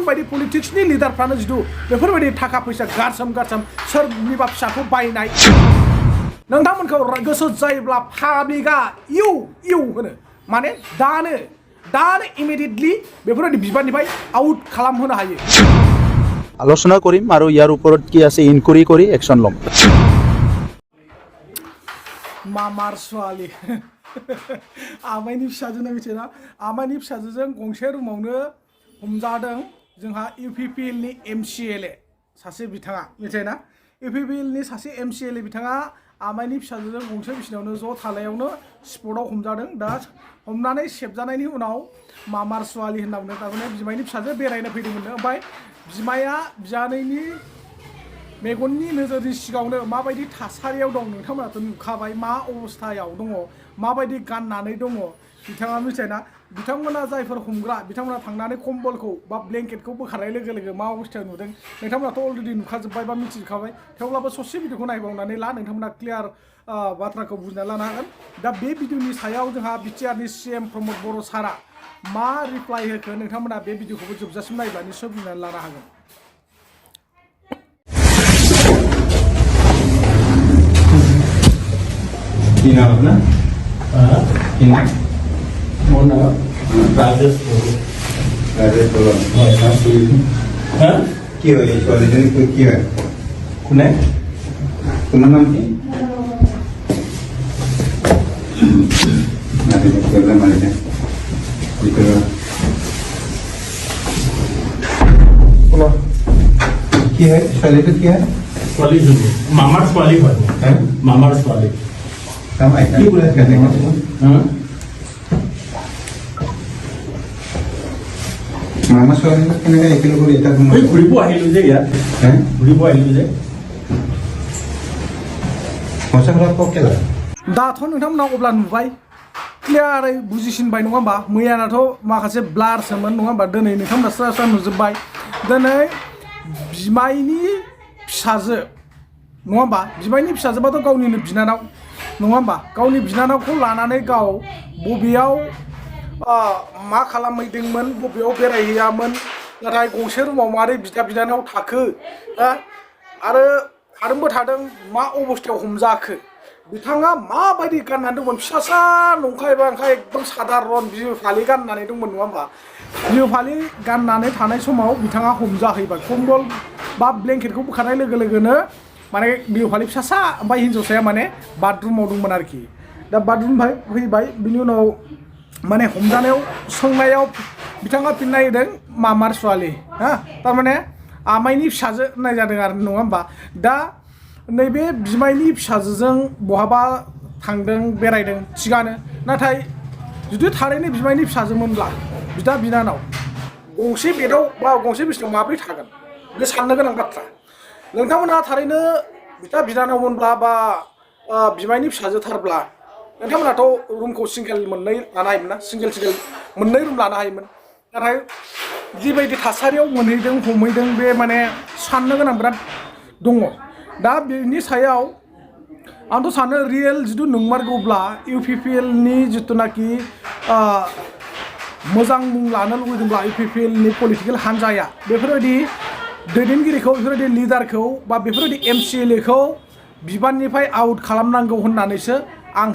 बेफोरबायदि पलिटिक्सनि लिडारफ्रानो जिथु बेफोरबायदि थाखा फैसा गारसोम सोरनिबा फिसाखौ बायनाय नोंथांमोनखौ गोसो जायोब्ला पाब्लिकआ इउ होनो माने दानो इमिडिएटलि बेफोरबायदि बिबाननिफ्राय आउट खालामहोनो हायो আলোচনা কৰিম আৰু ইয়াৰ ওপৰত কি আছে ইনকুৱাৰি কৰি একশন ল'ম मामार स्वाली आमायनि फिसाजोना मिथियोना आमायनि फिसाजोजों गंसे रुमावनो हमजादों जोंहा UPPL नि MCLA सासे बिथाङा मिथियोना UPPL नि सासे MCLA बिथाङा आमायनि फिसाजोजों गंसे बिसिनायावनो ज' थालायावनो स्पटआव हमजादों दा हमनानै सेबजानायनि उनाव मामार स्वाली होनना बुंदों थारमाने बिमायनि फिसाजो बेरायनो फैदोंमोन ओमफ्राय बिमाया बिजानैनि मेगननि नोजोरनि सिगाङावनो माबायदि थासारियाव दं नोंथांमोनाथ' नुखाबाय मा अबस्थायाव दङ माबायदि गाननानै दङ बिथाङा मिथियोना बिथांमोना जायफोर हमग्रा बिथांमोना थांनानै कम्बलखौ बा ब्लेंकेटखौ बोखारनाय लोगो लोगो मा अबस्थायाव नुदों नोंथांमोनाथ' अलरेडि नुखाजोब्बाय बा मिथिखाबाय थेवब्लाबो ससे भिडिअखौ नायबावनानै ला नोंथांमोना क्लियार बाथ्राखौ बुजिना लानो हागोन दा बे भिडिअनि सायाव जोंहा BTR नि CEM प्रमद बर' सारा मा रिप्लाइ होखो नोंथांमोना बे भिडिअखौबो जोबजासिम नायब्ला निस्सय बुजिनानै लानो हागोन Kina अपना Kina Mona Rajesh Boro हाँ क्या है कॉलेज में कोई क्या है कुने तुम्हारा नाम क्या नाम है क्या नाम है इतना कुना क्या है कॉलेज में क्या है कॉलेज में मामार्स वाली है मामार्स वाली काम आया क्या बोला करने का हाँ मामा सोने का किन्हें एक किलो कोई इतना कम बुरी बुआ ही लुझे यार हैं बुरी बुआ ही लुझे मौसम रात को क्या लगा दाथ' नोंथांमोना अब्ला नुबाय क्लियारै बुजिसिनबाय नङा होमबा मैयानाथ' माखासे ब्लारसोमोन नङा होमबा दिनै नोंथांमोना स्रा नुजोब्बाय दिनै बिमायनि फिसाजो नङा होमबा बिमायनि फिसाजोबाथ' गावनिनो बिनानाव नङा होमबा गावनि बिनानावखौ लानानै गाव बबेयाव मा खालामहैदोंमोन बबेयाव बेरायहैयामोन नाथाय गंसे रुमाव मारै बिदा बिनानाव थाखो आरो थादोंबो थादों मा अबस्थायाव हमजाखो बिथाङा माबायदि गाननानै दंमोन फिसासा नंखायबा एकदम साधारन बिहु फालि गाननानै दंमोन नङा होमबा बिहु फालि गाननानै थानाय समाव बिथाङा हमजाहैबाय कम्बल बा ब्लेंकेटखौ बोखारनाय लोगो लोगोनो माने बिहु फालि फिसासा ओमफ्राय हिन्जावसाया माने बाथरुमाव दंमोन आरोखि दा बाथरुमनिफ्राय फैबाय बिनि उनाव माने हमजानायाव सोंनायाव बिथाङा फिननाय होदों मामार स्वाली थारमाने आमायनि फिसाजो होननाय जादों आरो नङा होमबा दा नैबे बिमायनि फिसाजोजों बहाबा थांदों बेरायदों थिगानो नाथाय जुदि थारैनो बिमायनि फिसाजोमोनब्ला बिदा बिनानाव गंसे बेदाव बा गंसे बिसिनाव माब्रै थागोन बे साननो गोनां बाथ्रा नोंथांमोना थारैनो बिदा बिनानावमोनब्ला बा बिमायनि फिसाजोथारब्ला नोंथांमोनाथ' रुमखौ सिंगेल मोननै लानो हायोमोन ना सिंगेल मोननै रुम लानो हायोमोन नाथाय जिबायदि थासारियाव मोनहैदों हमहैदों बे माने साननो गोनां बिराद दङ दा बेनि सायाव आंथ' सानो रियेल जिथु नंमारगौब्ला UPPL नि जिथुनाखि मोजां मुं लानो लुबैदोंब्ला UPPL नि पलिटिकेल हान्जाया बेफोरबायदि दैदेनगिरिखौ बेफोरबायदि लिडारखौ बा बेफोरबायदि MCLA खौ बिबाननिफ्राय आउट खालामनांगौ होननानैसो आं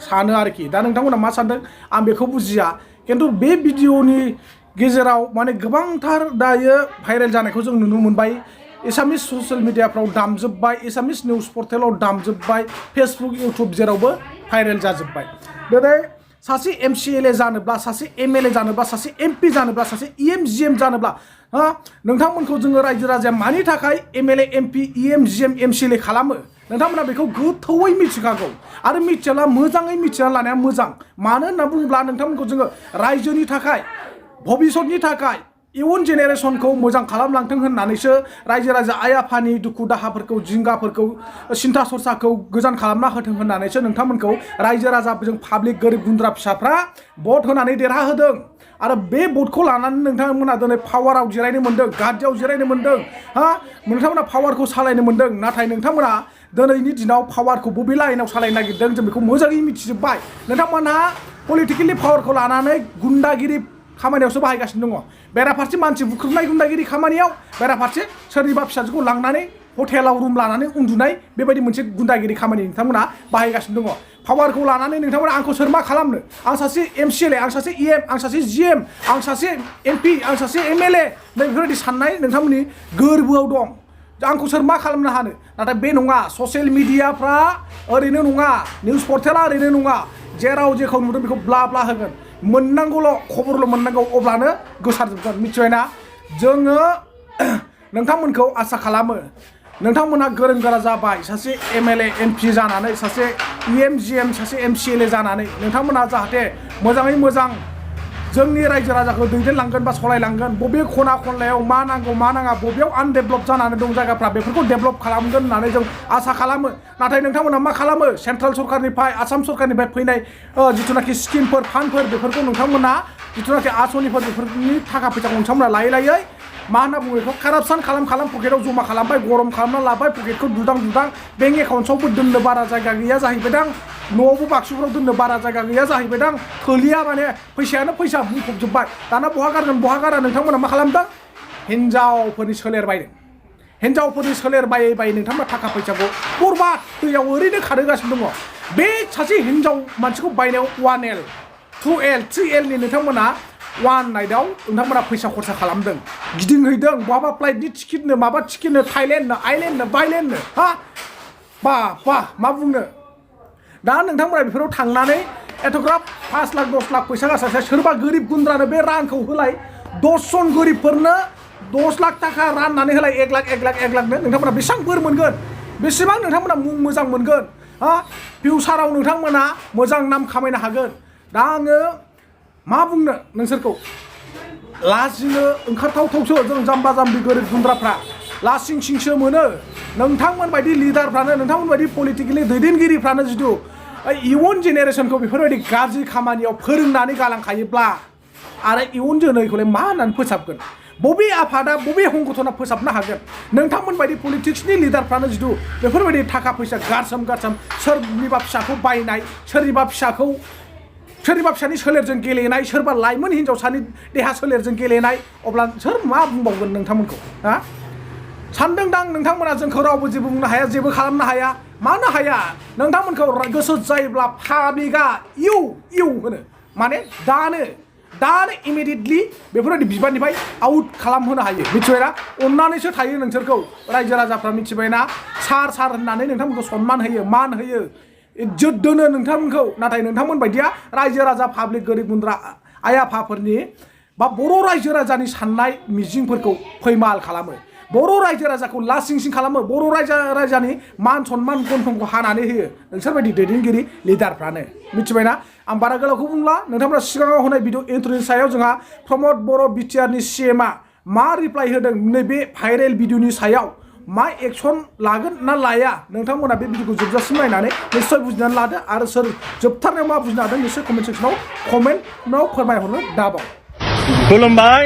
सानो आरोखि दा नोंथांमोना मा सानदों आं बेखौ बुजिया खिन्थु बे भिडिअनि गेजेराव माने गोबांथार दायो भाइरेल जानायखौ जों नुनो मोनबाय एसामिस ससियेल मिडियाफ्राव दामजोब्बाय एसामिस निउस पर्टेलाव दामजोब्बाय फेसबुक इउटुब जेरावबो भाइरेल जाजोब्बाय दिनै सासे MCLA जानोब्ला सासे MLA जानोब्ला सासे MP जानोब्ला सासे EM GM जानोब्ला नोंथांमोनखौ जोङो रायजो राजाया मानि थाखाय MLA MP EM GM MCLA खालामो नोंथांमोना बेखौ गोथौयै मिथिखागौ आरो मिथियाला मोजाङै मिथिना लानाया मोजां मानो होनना बुङोब्ला नोंथांमोनखौ जोङो रायजोनि थाखाय भबिष्यतनि थाखाय इयुन जेनेरेसनखौ मोजां खालामलांथों होननानैसो रायजो राजा आइ आफानि दुखु दाहाफोरखौ जिंगाफोरखौ सिन्था सरसाखौ गोजान खालामना होथों होननानैसो नोंथांमोनखौ रायजो राजाफोरजों पाब्लिक गोरिब गुन्द्रा फिसाफ्रा भट होनानै देरहाहोदों आरो बे भटखौ लानानै नोंथांमोना दिनै पावाराव जिरायनो मोन्दों गादियाव जिरायनो मोन्दों नोंथांमोना पावारखौ सालायनो मोन्दों नाथाय नोंथांमोना दिनैनि दिनाव पावारखौ बबे लाइनाव सालायनो नागिरदों जों बेखौ मोजाङै मिथिजोब्बाय नोंथांमोनहा पलिटिकेलि पावारखौ लानानै गुन्डागिरि खामानियावसो बाहायगासिनो दङ बेराफारसे मानसि बुख्रुबनाय गुन्दागिरि खामानियाव बेराफारसे सोरनिबा फिसाजोखौ लांनानै हटेलाव रुम लानानै उन्दुनाय बेबायदि मोनसे गुन्दागिरि खामानि नोंथांमोना बाहायगासिनो दङ पावारखौ लानानै नोंथांमोना आंखौ सोर मा खालामनो आं सासे MCLA आं सासे EM आं सासे GM आं सासे MP आं सासे MLA बेफोरबायदि साननाय नोंथांमोननि गोरबोआव दं आंखौ सोर मा खालामनो हानो नाथाय बे नङा ससियेल मिडियाफ्रा ओरैनो नङा निउस पर्टेला ओरैनो नङा जेराव जेखौ नुदों बेखौ ब्ला ब्ला होगोन मोननांगौल' खबरल' मोननांगौ अब्लानो गोसारजोबगोन मिथिबायना जोङो नोंथांमोनखौ आसा खालामो नोंथांमोनहा गोरों गोरा जाबाय सासे MLA MP जानानै सासे EM GM सासे MCLA जानानै नोंथांमोनहा जाहाथे मोजाङै मोजां जोंनि रायजो राजाखौ दैदेनलांगोन बा सलायलांगोन बबे खना खनलायाव मा नांगौ मा नाङा बबेयाव आनडेभेलप जानानै दं जायगाफ्रा बेफोरखौ डेभेलप खालामगोन होननानै जों आसा खालामो नाथाय नोंथांमोनहा मा खालामो सेन्ट्रेल सरकारनिफ्राय आसाम सरकारनिफ्राय फैनाय जिथुनाखि स्किमफोर फान्डफोर बेफोरखौ नोंथांमोना जिथुनाखि आसनिफोर बेफोरनि थाखा फैसाखौ नोंथांमोना लायै लायै मा होनना बुङो बेखौ कारापसन खालाम पकेटाव जमा खालामबाय गरम खालामना लाबाय पकेटखौ दुदां बेंक एकाउन्टआवबो दोननो बारा जायगा गैया जाहैबायदां न'आवबो बाक्सुफोराव दोननो बारा जायगा गैया जाहैबायदां थोलिया माने फैसायानो फैसा बुंफबजोब्बाय दाना बहा गारगोन बहा गारा नोंथांमोना मा खालामदों हिनजावफोरनि सोलेर बायदों हिनजावफोरनि सोलेर बायै बायै नोंथांमोना थाखा फैसाखौ बरबाद दैयाव ओरैनो खारहोगासिनो दङ बे सासे हिनजाव मानसिखौ बायनायाव 1L 2L 3L नि नोंथांमोना वान नाइटआव नोंथांमोना फैसा खरसा खालामदों गिदिंहैदों बहाबा फ्लाइटनि टिकेटनो माबा टिकेटनो थाइलेण्डनो आइलेण्डनो बाइलेण्डनो हा बा मा बुंनो दा नोंथांमोना बेफोराव थांनानै एथ'ग्राब 5 लाख 10 लाख फैसा गारसायसा सोरबा गोरिब गुन्द्रानो बे रांखौ होलाय 10 जन गोरिबफोरनो 10 लाख थाखा राननानै होलाय 1 लाखनो नोंथांमोना बेसेबां बोर मोनगोन बेसेबां नोंथांमोना मुं मोजां मोनगोन हा फिउचाराव नोंथांमोना मोजां नाम खामायनो हागोन दा आङो मा बुंनो नोंसोरखौ लाजिनो ओंखारथावथावसो जों जाम्बा जाम्बि गोरिब गुन्द्राफ्रा लासिं सिंसो मोनो नोंथांमोन बायदि लिडारफ्रानो नोंथांमोन बायदि पलिटिकेलि दैदेनगिरिफ्रानो जिथु इयुन जेनेरेसनखौ बेफोरबायदि गाज्रि खामानियाव फोरोंनानै गालांखायोब्ला आरो इयुन जोलैखौलाय मा होननानै फोसाबगोन बबे आफादा बबे संगठना फोसाबनो हागोन नोंथांमोन बायदि पलिटिक्सनि लिडारफ्रानो जिथु बेफोरबायदि थाखा फैसा गारसोम सोरनिबा फिसाखौ बायनाय सोरनिबा फिसानि सोलेरजों गेलेनाय सोरबा लाइमोन हिनजावसानि देहा सोलेरजों गेलेनाय अब्ला सोर मा बुंबावगोन नोंथांमोनखौ हा सानदोंदां नोंथांमोना जोंखौ रावबो जेबो बुंनो हाया जेबो खालामनो हाया मानो हाया नोंथांमोनखौ गोसो जायोब्ला पाब्लिकआ इउ होनो माने दानो इमिडियेटलि बेफोरबायदि बिबाननिफ्राय आउट खालामहोनो हायो मिथिबायना अननानैसो थायो नोंसोरखौ रायजो राजाफ्रा मिथिबायना सार होननानै नोंथांमोनखौ सनमान होयो मान होयो इज्जत दोनो नोंथांमोनखौ नाथाय नोंथांमोन बायदिया रायजो राजा पाब्लिक गोरिब गुन्द्रा आइ आफाफोरनि बा बर' रायजो राजानि साननाय मिजिंफोरखौ फैमाल खालामो बर' रायजो राजाखौ लासिंसिं खालामो बर' रायजानि मान सनमान गन्थंखौ हानानै होयो नोंसोरबायदि दैदेनगिरि लिडारफ्रानो मिथिबायना आं बारा गोलावखौ बुंला नोंथांमोना सिगाङाव होनाय भिडिअ इन्ट्र'नि सायाव जोंहा प्रमद बर' BTR नि CEM आ मा रिप्लाइ होदों नैबे भाइरेल भिडिअनि सायाव मा एक्सन लागोन ना लाया नोंथांमोना बे भिडिअखौ जोबजासिम नायनानै निश्चय बुजिनानै लादो आरो सोर जोबथारनायाव मा बुजिनो हादों निश्चय कमेन्ट सेक्सनाव कमेन्टआव फोरमायहरनो दाबाव खुलुमबाय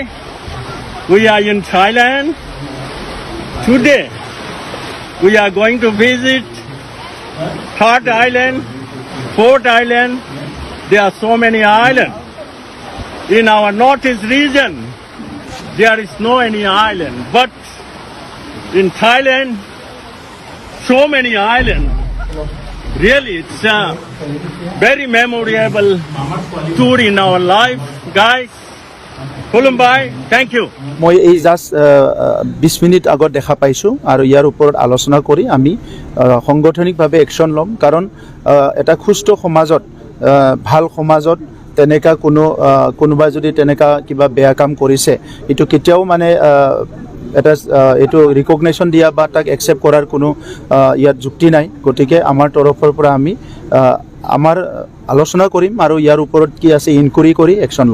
we are in Thailand today we are going to visit third island fourth island there are so many islands in our northeast region there is no any island but in Thailand, so many islands. Really, it's a very memorable tour in our life, guys. Kolumbai, thank you. মই এই just 20 minute আগত দেখা পাইছোঁ আৰু ইয়াৰ ওপৰত আলোচনা কৰি আমি সাংগঠনিকভাৱে একশ্যন ল'ম কাৰণ এটা সুস্থ সমাজত ভাল সমাজত তেনেকা কোনোবাই যদি তেনেকা কিবা বেয়া কাম কৰিছে এইটো কেতিয়াও মানে এটা এইটো ৰিকগনাইশ্যন দিয়া বা তাক একচেপ্ট কৰাৰ কোনো ইয়াত যুক্তি নাই গতিকে আমাৰ তৰফৰ পৰা আমি আমাৰ আলোচনা কৰিম আৰু ইয়াৰ ওপৰত কি আছে ইনকুৱাৰী কৰি একশ্যন ল'ম